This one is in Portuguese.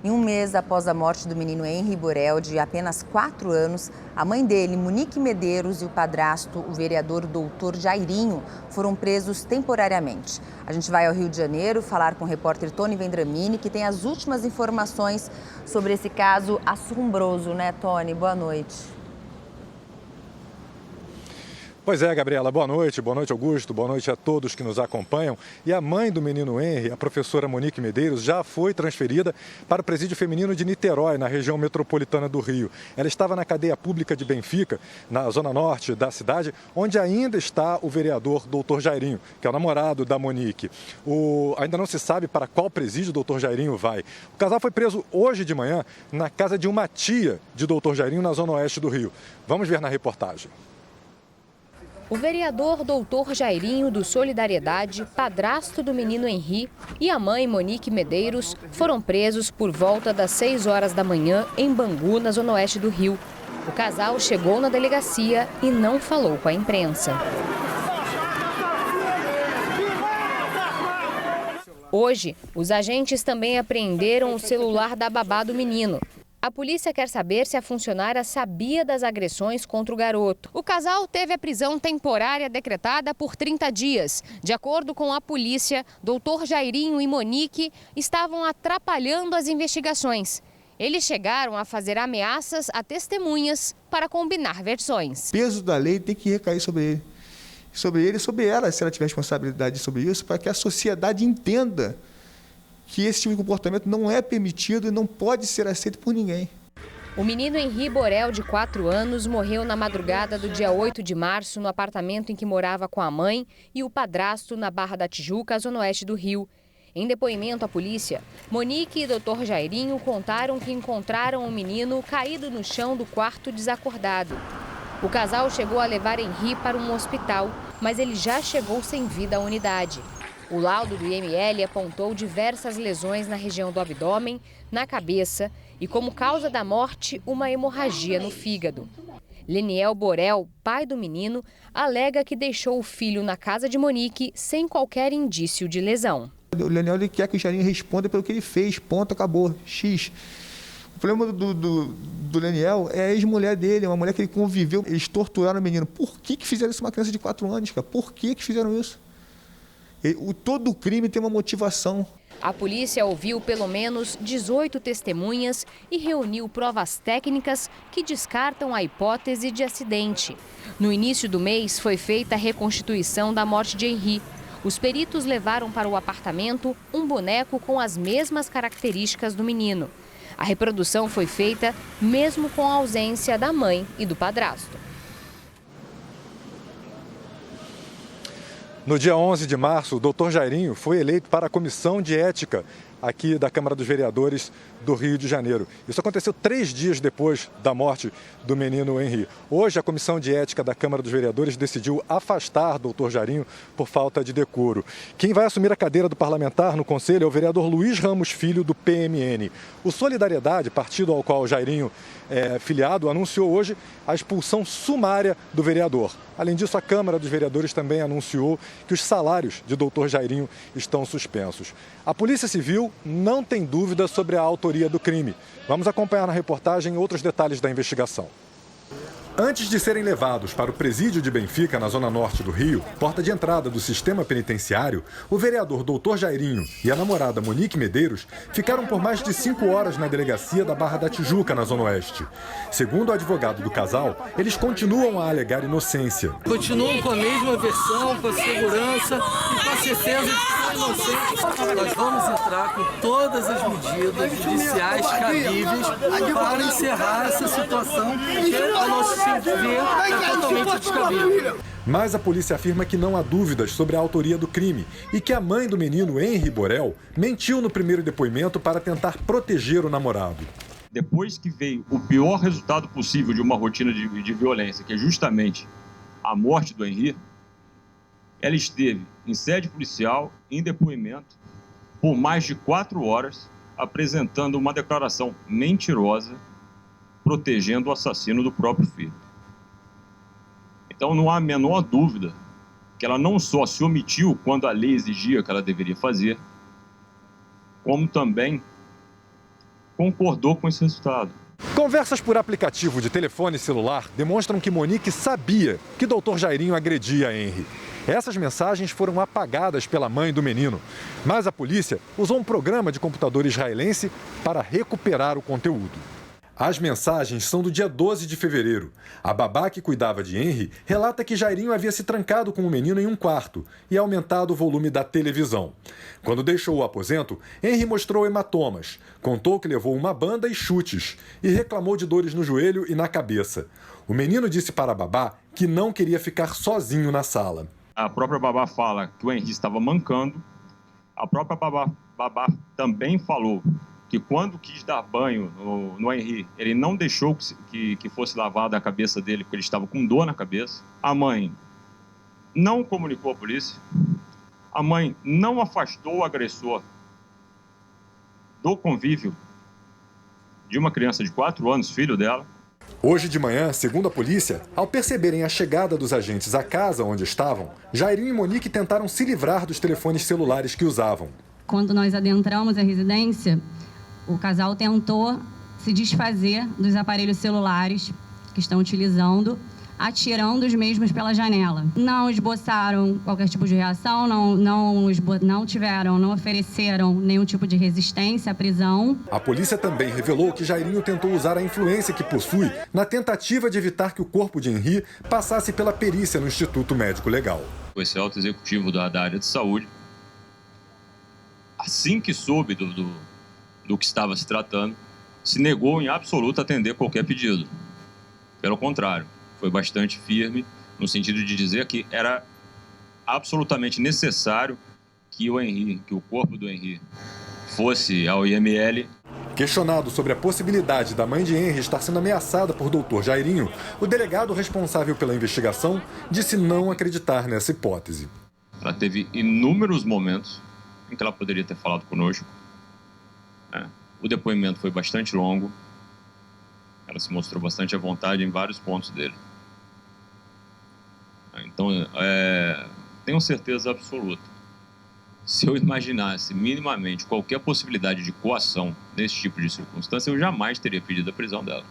Em um mês após a morte do menino Henri Borel, de apenas 4 anos, a mãe dele, Monique Medeiros, e o padrasto, o vereador Doutor Jairinho, foram presos temporariamente. A gente vai ao Rio de Janeiro falar com o repórter Tony Vendramini, que tem as últimas informações sobre esse caso assombroso, né, Tony? Boa noite. Pois é, Gabriela, boa noite, Augusto, boa noite a todos que nos acompanham. E a mãe do menino Henri, a professora Monique Medeiros, já foi transferida para o presídio feminino de Niterói, na região metropolitana do Rio. Ela estava na cadeia pública de Benfica, na zona norte da cidade, onde ainda está o vereador Doutor Jairinho, que é o namorado da Monique. Ainda não se sabe para qual presídio o Doutor Jairinho vai. O casal foi preso hoje de manhã na casa de uma tia de Doutor Jairinho, na zona oeste do Rio. Vamos ver na reportagem. O vereador Doutor Jairinho do Solidariedade, padrasto do menino Henri, e a mãe Monique Medeiros foram presos por volta das 6 horas da manhã em Bangu, na zona oeste do Rio. O casal chegou na delegacia e não falou com a imprensa. Hoje, os agentes também apreenderam o celular da babá do menino. A polícia quer saber se a funcionária sabia das agressões contra o garoto. O casal teve a prisão temporária decretada por 30 dias. De acordo com a polícia, Doutor Jairinho e Monique estavam atrapalhando as investigações. Eles chegaram a fazer ameaças a testemunhas para combinar versões. O peso da lei tem que recair sobre ele. Sobre ela, se ela tiver responsabilidade sobre isso, para que a sociedade entenda que esse tipo de comportamento não é permitido e não pode ser aceito por ninguém. O menino Henri Borel, de 4 anos, morreu na madrugada do dia 8 de março no apartamento em que morava com a mãe e o padrasto na Barra da Tijuca, zona oeste do Rio. Em depoimento à polícia, Monique e Doutor Jairinho contaram que encontraram o menino caído no chão do quarto desacordado. O casal chegou a levar Henri para um hospital, mas ele já chegou sem vida à unidade. O laudo do IML apontou diversas lesões na região do abdômen, na cabeça e, como causa da morte, uma hemorragia no fígado. Leniel Borel, pai do menino, alega que deixou o filho na casa de Monique sem qualquer indício de lesão. O Leniel quer que o Jairinho responda pelo que ele fez, ponto, acabou, X. O problema do Leniel é a ex-mulher dele, uma mulher que ele conviveu, eles torturaram o menino. Por que fizeram isso com uma criança de 4 anos, cara? Por que fizeram isso? Todo crime tem uma motivação. A polícia ouviu pelo menos 18 testemunhas e reuniu provas técnicas que descartam a hipótese de acidente. No início do mês foi feita a reconstituição da morte de Henri. Os peritos levaram para o apartamento um boneco com as mesmas características do menino. A reprodução foi feita mesmo com a ausência da mãe e do padrasto. No dia 11 de março, o Doutor Jairinho foi eleito para a Comissão de Ética aqui da Câmara dos Vereadores do Rio de Janeiro. Isso aconteceu 3 dias depois da morte do menino Henri. Hoje, a Comissão de Ética da Câmara dos Vereadores decidiu afastar Doutor Jairinho por falta de decoro. Quem vai assumir a cadeira do parlamentar no Conselho é o vereador Luiz Ramos Filho, do PMN. O Solidariedade, partido ao qual o Jairinho é filiado, anunciou hoje a expulsão sumária do vereador. Além disso, a Câmara dos Vereadores também anunciou que os salários de Doutor Jairinho estão suspensos. A Polícia Civil não tem dúvida sobre a autoria do crime. Vamos acompanhar na reportagem outros detalhes da investigação. Antes de serem levados para o presídio de Benfica, na zona norte do Rio, porta de entrada do sistema penitenciário, o vereador Doutor Jairinho e a namorada Monique Medeiros ficaram por mais de 5 horas na delegacia da Barra da Tijuca, na zona oeste. Segundo o advogado do casal, eles continuam a alegar inocência. Continuam com a mesma versão, com a segurança e com a certeza de que são inocentes. Nós vamos entrar com todas as medidas judiciais cabíveis para encerrar essa situação, que a nossa é totalmente descabido. Mas a polícia afirma que não há dúvidas sobre a autoria do crime e que a mãe do menino, Henri Borel, mentiu no primeiro depoimento para tentar proteger o namorado. Depois que veio o pior resultado possível de uma rotina de violência, que é justamente a morte do Henri, ela esteve em sede policial, em depoimento, por mais de 4 horas, apresentando uma declaração mentirosa, protegendo o assassino do próprio filho. Então não há a menor dúvida que ela não só se omitiu quando a lei exigia que ela deveria fazer, como também concordou com esse resultado. Conversas por aplicativo de telefone celular demonstram que Monique sabia que Dr. Jairinho agredia Henry. Essas mensagens foram apagadas pela mãe do menino, mas a polícia usou um programa de computador israelense para recuperar o conteúdo. As mensagens são do dia 12 de fevereiro. A babá que cuidava de Henry relata que Jairinho havia se trancado com o menino em um quarto e aumentado o volume da televisão. Quando deixou o aposento, Henry mostrou hematomas, contou que levou uma banda e chutes e reclamou de dores no joelho e na cabeça. O menino disse para a babá que não queria ficar sozinho na sala. A própria babá fala que o Henry estava mancando. A própria babá também falou que quando quis dar banho no Henry, ele não deixou que fosse lavada a cabeça dele, porque ele estava com dor na cabeça. A mãe não comunicou à polícia. A mãe não afastou o agressor do convívio de uma criança de 4 anos, filho dela. Hoje de manhã, segundo a polícia, ao perceberem a chegada dos agentes à casa onde estavam, Jairinho e Monique tentaram se livrar dos telefones celulares que usavam. Quando nós adentramos a residência, o casal tentou se desfazer dos aparelhos celulares que estão utilizando, atirando os mesmos pela janela. Não esboçaram qualquer tipo de reação, não ofereceram nenhum tipo de resistência à prisão. A polícia também revelou que Jairinho tentou usar a influência que possui na tentativa de evitar que o corpo de Henry passasse pela perícia no Instituto Médico Legal. Esse alto executivo da área de saúde, assim que soube do que estava se tratando, se negou em absoluto a atender qualquer pedido. Pelo contrário, foi bastante firme no sentido de dizer que era absolutamente necessário que o corpo do Henry fosse ao IML. Questionado sobre a possibilidade da mãe de Henry estar sendo ameaçada por Dr. Jairinho, o delegado responsável pela investigação disse não acreditar nessa hipótese. Ela teve inúmeros momentos em que ela poderia ter falado conosco. O depoimento foi bastante longo. Ela se mostrou bastante à vontade em vários pontos dele. Então, tenho certeza absoluta. Se eu imaginasse minimamente qualquer possibilidade de coação nesse tipo de circunstância, eu jamais teria pedido a prisão dela.